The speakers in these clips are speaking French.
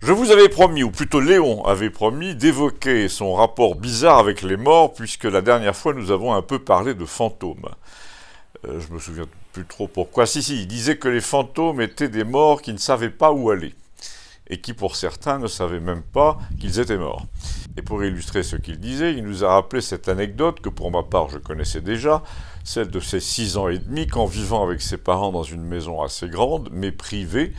Je vous avais promis, ou plutôt Léon avait promis, d'évoquer son rapport bizarre avec les morts, puisque la dernière fois nous avons un peu parlé de fantômes. Je me souviens plus trop pourquoi. Si, il disait que les fantômes étaient des morts qui ne savaient pas où aller, et qui pour certains ne savaient même pas qu'ils étaient morts. Et pour illustrer ce qu'il disait, il nous a rappelé cette anecdote que pour ma part je connaissais déjà, celle de ses 6 ans et demi, qu'en vivant avec ses parents dans une maison assez grande, mais privée,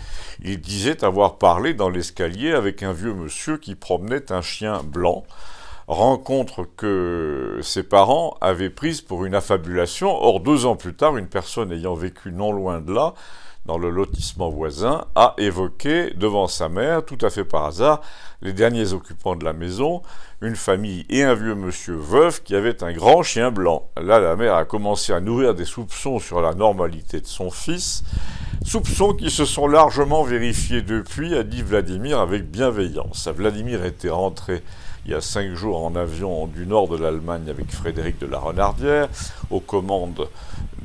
il disait avoir parlé dans l'escalier avec un vieux monsieur qui promenait un chien blanc, rencontre que ses parents avaient prise pour une affabulation. Or, 2 ans plus tard, une personne ayant vécu non loin de là, dans le lotissement voisin, a évoqué devant sa mère, tout à fait par hasard, les derniers occupants de la maison, une famille et un vieux monsieur veuf qui avait un grand chien blanc. Là, la mère a commencé à nourrir des soupçons sur la normalité de son fils, soupçons qui se sont largement vérifiés depuis, a dit Vladimir avec bienveillance. Vladimir était rentré il y a 5 jours en avion du nord de l'Allemagne avec Frédéric de la Renardière, aux commandes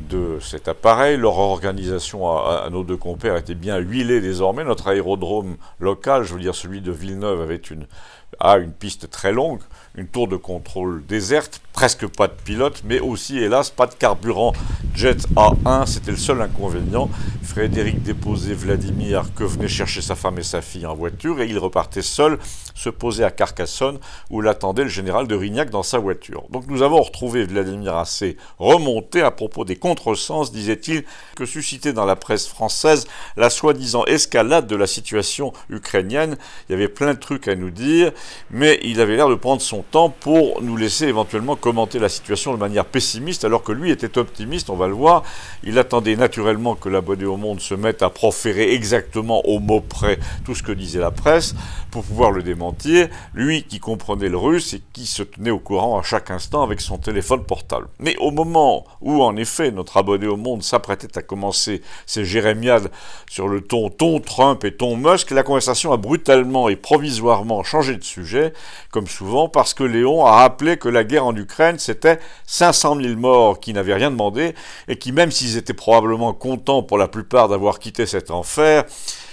de cet appareil. Leur organisation à nos 2 compères était bien huilée désormais. Notre aérodrome local, je veux dire celui de Villeneuve, avait une piste très longue, une tour de contrôle déserte, presque pas de pilote, mais aussi, hélas, pas de carburant Jet A1, c'était le seul inconvénient. Frédéric déposait Vladimir, que venaient chercher sa femme et sa fille en voiture, et il repartait seul, se posait à Carcassonne, où l'attendait le général de Rignac dans sa voiture. Donc nous avons retrouvé Vladimir assez remonté à propos des contresens, disait-il, que suscitait dans la presse française la soi-disant escalade de la situation ukrainienne. Il y avait plein de trucs à nous dire, mais il avait l'air de prendre son temps pour nous laisser éventuellement commenter la situation de manière pessimiste, alors que lui était optimiste, on va le voir. Il attendait naturellement que l'abonné au Monde se mette à proférer exactement au mot près tout ce que disait la presse, pour pouvoir le démentir, lui qui comprenait le russe et qui se tenait au courant à chaque instant avec son téléphone portable. Mais au moment où, en effet, notre abonné au Monde s'apprêtait à commencer ses jérémiades sur le ton Trump et ton Musk, la conversation a brutalement et provisoirement changé de sujet, comme souvent, parce que Léon a rappelé que la guerre en Ukraine, c'était 500 000 morts qui n'avaient rien demandé, et qui, même s'ils étaient probablement contents pour la plupart d'avoir quitté cet enfer,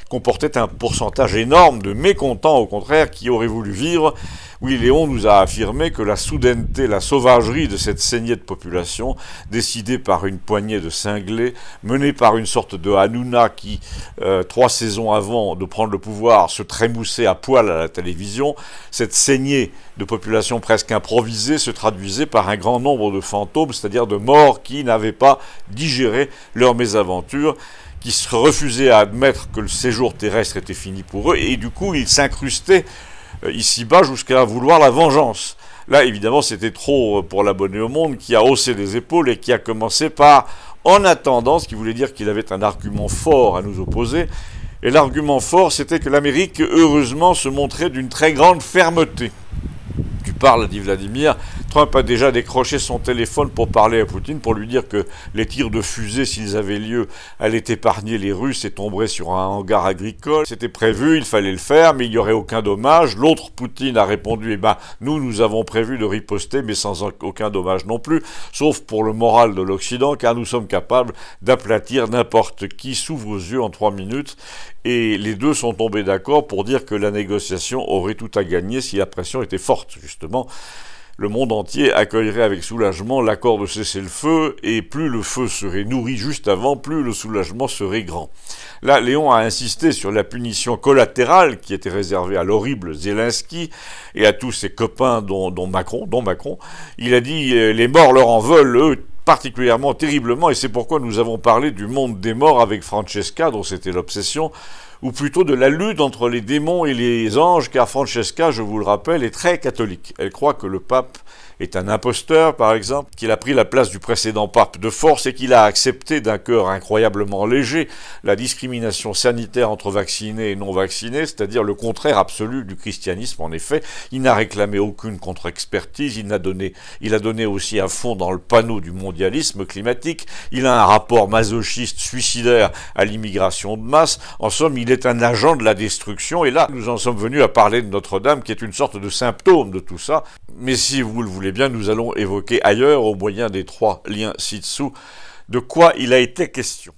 comportait un pourcentage énorme de mécontents, au contraire, qui auraient voulu vivre. Oui, Léon nous a affirmé que la soudaineté, la sauvagerie de cette saignée de population, décidée par une poignée de cinglés, menée par une sorte de Hanouna qui, 3 saisons avant de prendre le pouvoir, se trémoussait à poil à la télévision, cette saignée de population presque improvisée se traduisait par un grand nombre de fantômes, c'est-à-dire de morts qui n'avaient pas digéré leur mésaventure, qui se refusaient à admettre que le séjour terrestre était fini pour eux, et du coup ils s'incrustaient ici-bas jusqu'à vouloir la vengeance. Là, évidemment, c'était trop pour l'abonné au Monde, qui a haussé les épaules et qui a commencé par « en attendant », ce qui voulait dire qu'il avait un argument fort à nous opposer. Et l'argument fort, c'était que l'Amérique, heureusement, se montrait d'une très grande fermeté. Tu parles, dit Vladimir, Trump a déjà décroché son téléphone pour parler à Poutine, pour lui dire que les tirs de fusée, s'ils avaient lieu, allaient épargner les Russes et tomberaient sur un hangar agricole. C'était prévu, il fallait le faire, mais il n'y aurait aucun dommage. L'autre, Poutine, a répondu, eh ben, nous avons prévu de riposter, mais sans aucun dommage non plus, sauf pour le moral de l'Occident, car nous sommes capables d'aplatir n'importe qui s'ouvre aux yeux en 3 minutes. Et les deux sont tombés d'accord pour dire que la négociation aurait tout à gagner si la pression était forte, justement. Le monde entier accueillerait avec soulagement l'accord de cessez-le-feu, et plus le feu serait nourri juste avant, plus le soulagement serait grand. Là, Léon a insisté sur la punition collatérale qui était réservée à l'horrible Zelensky et à tous ses copains, dont Macron. Il a dit « les morts leur en veulent, eux, particulièrement terriblement, et c'est pourquoi nous avons parlé du monde des morts avec Francesca, dont c'était l'obsession, ou plutôt de la lutte entre les démons et les anges, car Francesca, je vous le rappelle, est très catholique. Elle croit que le pape est un imposteur, par exemple, qu'il a pris la place du précédent pape de force et qu'il a accepté d'un cœur incroyablement léger la discrimination sanitaire entre vaccinés et non vaccinés, c'est-à-dire le contraire absolu du christianisme, en effet. Il n'a réclamé aucune contre-expertise, il a donné aussi un fond dans le panneau du mondialisme climatique, il a un rapport masochiste suicidaire à l'immigration de masse. En somme, il est un agent de la destruction, et là, nous en sommes venus à parler de Notre-Dame, qui est une sorte de symptôme de tout ça. Mais si vous le voulez bien, nous allons évoquer ailleurs, au moyen des 3 liens ci-dessous, de quoi il a été question.